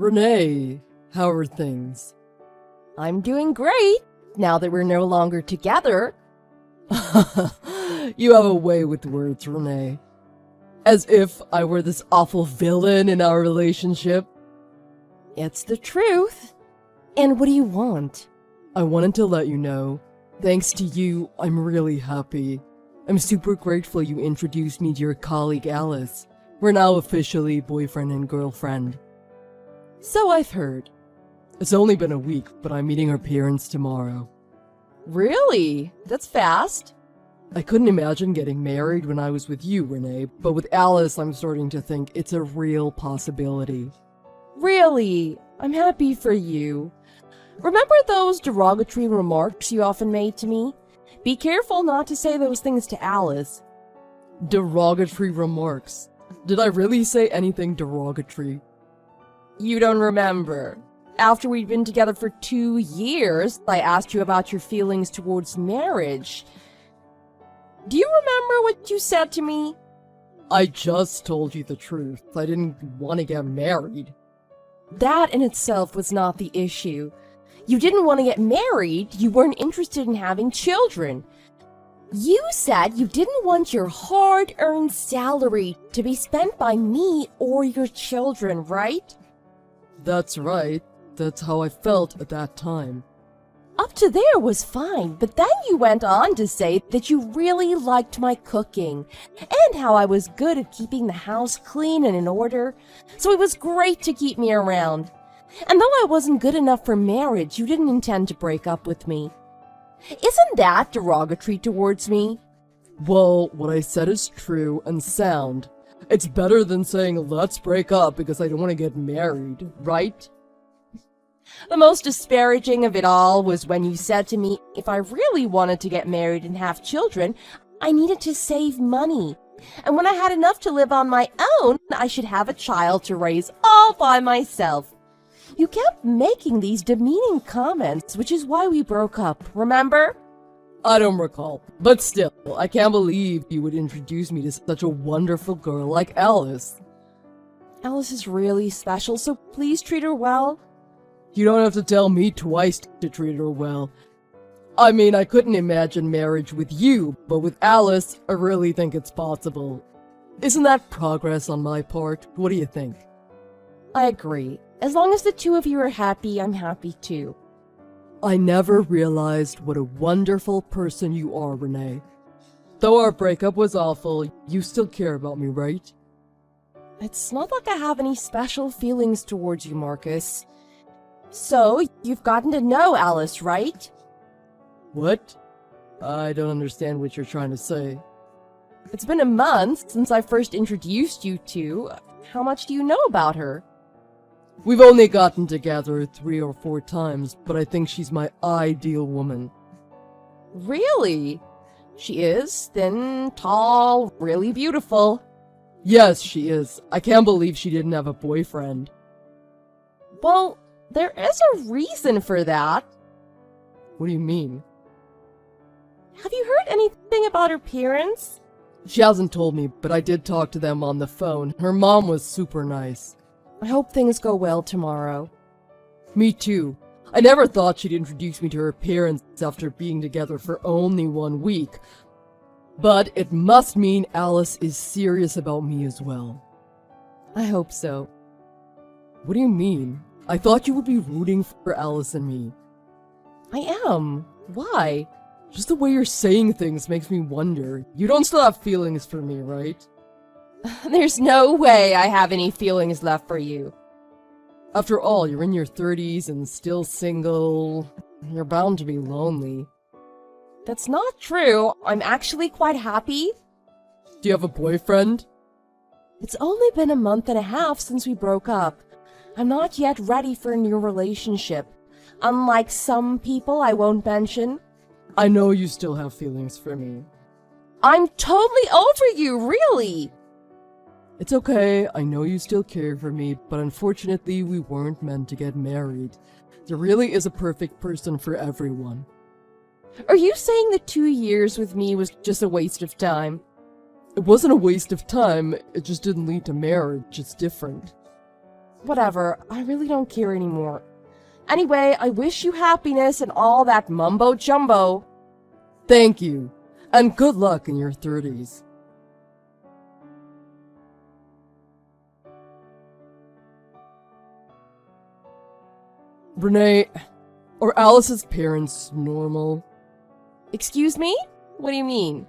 Renee, how are things? I'm doing great, now that we're no longer together. You have a way with words, Renee. As if I were this awful villain in our relationship. It's the truth. And what do you want? I wanted to let you know, thanks to you, I'm really happy. I'm super grateful you introduced me to your colleague Alice. We're now officially boyfriend and girlfriend. So I've heard. It's only been a week, but I'm meeting her parents tomorrow. Really? That's fast. I couldn't imagine getting married when I was with you, Renee, but with Alice, I'm starting to think it's a real possibility. Really? I'm happy for you. Remember those derogatory remarks you often made to me? Be careful not to say those things to Alice. Derogatory remarks? Did I really say anything derogatory? You don't remember. After we'd been together for 2 years, I asked you about your feelings towards marriage. Do you remember what you said to me? I just told you the truth. I didn't want to get married. That in itself was not the issue. You didn't want to get married, you weren't interested in having children. You said you didn't want your hard-earned salary to be spent by me or your children, right? That's right. That's how I felt at that time. Up to there was fine, but then you went on to say that you really liked my cooking, and how I was good at keeping the house clean and in order, so it was great to keep me around. And though I wasn't good enough for marriage, you didn't intend to break up with me. Isn't that derogatory towards me? Well, what I said is true and sound. It's better than saying, let's break up because I don't want to get married, right? The most disparaging of it all was when you said to me, if I really wanted to get married and have children, I needed to save money. And when I had enough to live on my own, I should have a child to raise all by myself. You kept making these demeaning comments, which is why we broke up, remember? I don't recall, but still, I can't believe you would introduce me to such a wonderful girl like Alice. Alice is really special, so please treat her well. You don't have to tell me twice to treat her well. I mean, I couldn't imagine marriage with you, but with Alice, I really think it's possible. Isn't that progress on my part? What do you think? I agree. As long as the two of you are happy, I'm happy too. I never realized what a wonderful person you are, Renee. Though our breakup was awful, you still care about me, right? It's not like I have any special feelings towards you, Marcus. So, you've gotten to know Alice, right? What? I don't understand what you're trying to say. It's been a month since I first introduced you to. How much do you know about her? We've only gotten together 3 or 4 times, but I think she's my ideal woman. Really? She is thin, tall, really beautiful. Yes, she is. I can't believe she didn't have a boyfriend. Well, there is a reason for that. What do you mean? Have you heard anything about her parents? She hasn't told me, but I did talk to them on the phone. Her mom was super nice. I hope things go well tomorrow. Me too. I never thought she'd introduce me to her parents after being together for only 1 week. But it must mean Alice is serious about me as well. I hope so. What do you mean? I thought you would be rooting for Alice and me. I am. Why? Just the way you're saying things makes me wonder. You don't still have feelings for me, right? There's no way I have any feelings left for you. After all, you're in your 30s and still single. You're bound to be lonely. That's not true. I'm actually quite happy. Do you have a boyfriend? It's only been a month and a half since we broke up. I'm not yet ready for a new relationship. Unlike some people I won't mention. I know you still have feelings for me. I'm totally over you, really. It's okay, I know you still care for me, but unfortunately we weren't meant to get married. There really is a perfect person for everyone. Are you saying the 2 years with me was just a waste of time? It wasn't a waste of time, it just didn't lead to marriage, it's different. Whatever, I really don't care anymore. Anyway, I wish you happiness and all that mumbo-jumbo. Thank you, and good luck in your 30s. Renee, are Alice's parents normal? Excuse me? What do you mean?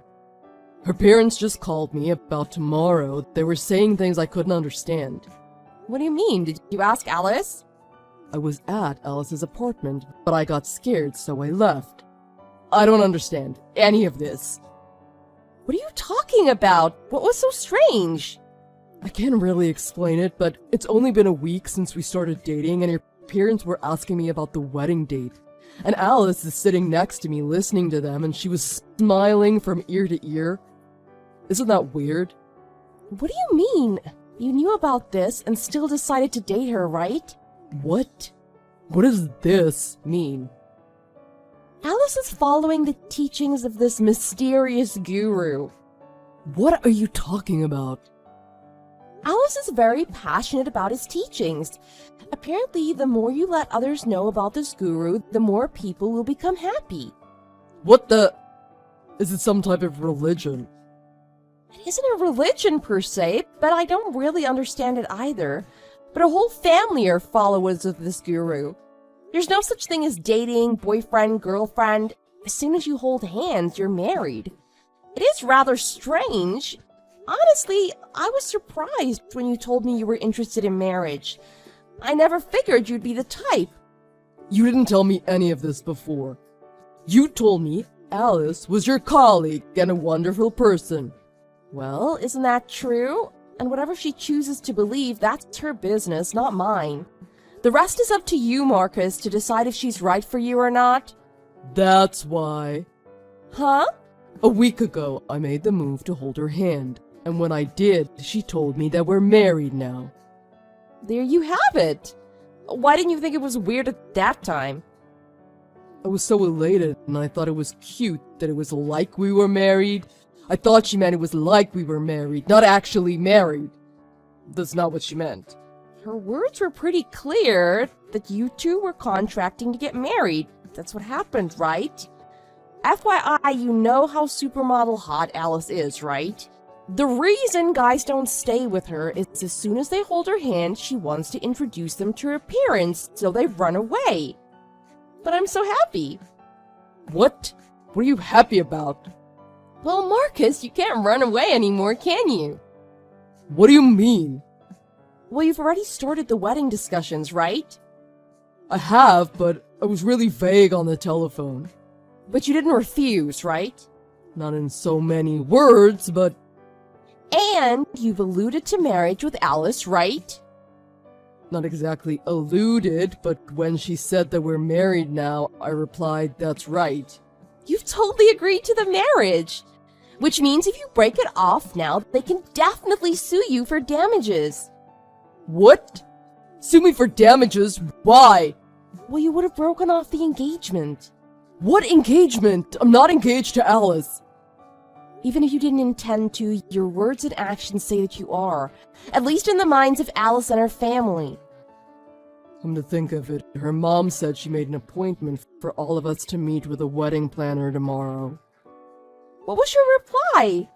Her parents just called me about tomorrow. They were saying things I couldn't understand. What do you mean? Did you ask Alice? I was at Alice's apartment, but I got scared, so I left. I don't understand any of this. What are you talking about? What was so strange? I can't really explain it, but it's only been a week since we started dating, and your parents were asking me about the wedding date. And Alice is sitting next to me listening to them, and she was smiling from ear to ear. Isn't that weird? What do you mean? You knew about this and still decided to date her, right? What? What does this mean? Alice is following the teachings of this mysterious guru. What are you talking about? Alice is very passionate about his teachings. Apparently, the more you let others know about this guru, the more people will become happy. What the... Is it some type of religion? It isn't a religion per se, but I don't really understand it either. But a whole family are followers of this guru. There's no such thing as dating, boyfriend, girlfriend. As soon as you hold hands, you're married. It is rather strange. Honestly, I was surprised when you told me you were interested in marriage. I never figured you'd be the type. You didn't tell me any of this before. You told me Alice was your colleague and a wonderful person. Well, isn't that true? And whatever she chooses to believe, that's her business, not mine. The rest is up to you, Marcus, to decide if she's right for you or not. That's why. Huh? A week ago, I made the move to hold her hand. And when I did, she told me that we're married now. There you have it. Why didn't you think it was weird at that time? I was so elated, and I thought it was cute that it was like we were married. I thought she meant it was like we were married, not actually married. That's not what she meant. Her words were pretty clear that you two were contracting to get married. That's what happened, right? FYI, you know how supermodel hot Alice is, right? The reason guys don't stay with her is as soon as they hold her hand, she wants to introduce them to her parents, so they run away. But I'm so happy. What? What are you happy about? Well, Marcus, you can't run away anymore, can you? What do you mean? Well, you've already started the wedding discussions, right? I have, but I was really vague on the telephone. But you didn't refuse, right? Not in so many words, but... And you've alluded to marriage with Alice, right? Not exactly alluded, but when she said that we're married now, I replied, that's right. You've totally agreed to the marriage! Which means if you break it off now, they can definitely sue you for damages. What? Sue me for damages? Why? Well, you would have broken off the engagement. What engagement? I'm not engaged to Alice. Even if you didn't intend to, your words and actions say that you are. At least in the minds of Alice and her family. Come to think of it, her mom said she made an appointment for all of us to meet with a wedding planner tomorrow. What was your reply?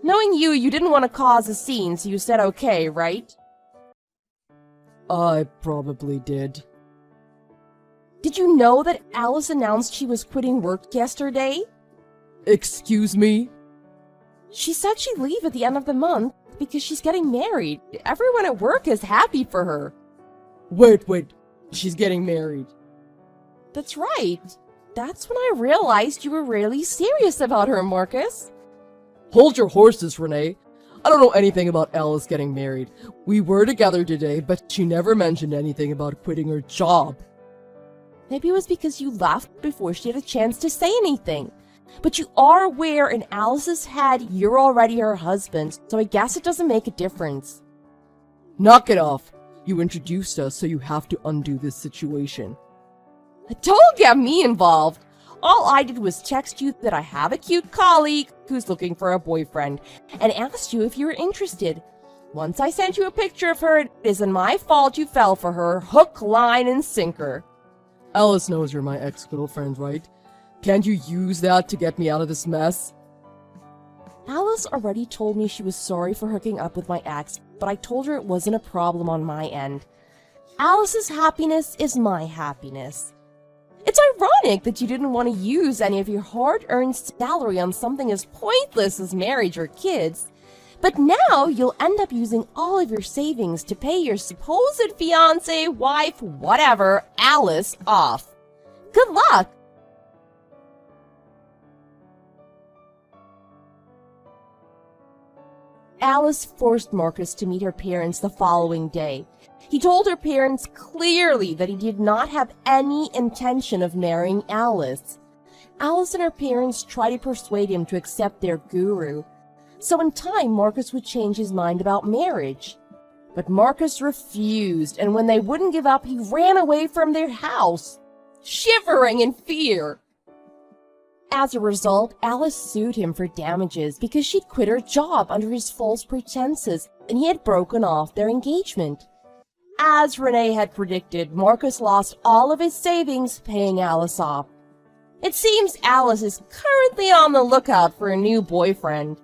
Knowing you, you didn't want to cause a scene, so you said okay, right? I probably did. Did you know that Alice announced she was quitting work yesterday? Excuse me? She said she'd leave at the end of the month because she's getting married. Everyone at work is happy for her. Wait. She's getting married. That's right. That's when I realized you were really serious about her, Marcus. Hold your horses, Renee. I don't know anything about Alice getting married. We were together today, but she never mentioned anything about quitting her job. Maybe it was because you left before she had a chance to say anything. But you are aware in Alice's head you're already her husband, so I guess it doesn't make a difference. Knock it off. You introduced us, so you have to undo this situation. Don't get me involved. All I did was text you that I have a cute colleague who's looking for a boyfriend and asked you if you were interested. Once I sent you a picture of her, it isn't my fault you fell for her, hook, line, and sinker. Alice knows you're my ex-girlfriend, right? Can't you use that to get me out of this mess? Alice already told me she was sorry for hooking up with my ex, but I told her it wasn't a problem on my end. Alice's happiness is my happiness. It's ironic that you didn't want to use any of your hard-earned salary on something as pointless as marriage or kids, but now you'll end up using all of your savings to pay your supposed fiancé, wife, whatever, Alice, off. Good luck! Alice forced Marcus to meet her parents the following day. He told her parents clearly that he did not have any intention of marrying Alice. Alice and her parents tried to persuade him to accept their guru, so in time Marcus would change his mind about marriage. But Marcus refused, and when they wouldn't give up, he ran away from their house, shivering in fear. As a result, Alice sued him for damages because she'd quit her job under his false pretenses, and he had broken off their engagement. As Renee had predicted, Marcus lost all of his savings paying Alice off. It seems Alice is currently on the lookout for a new boyfriend.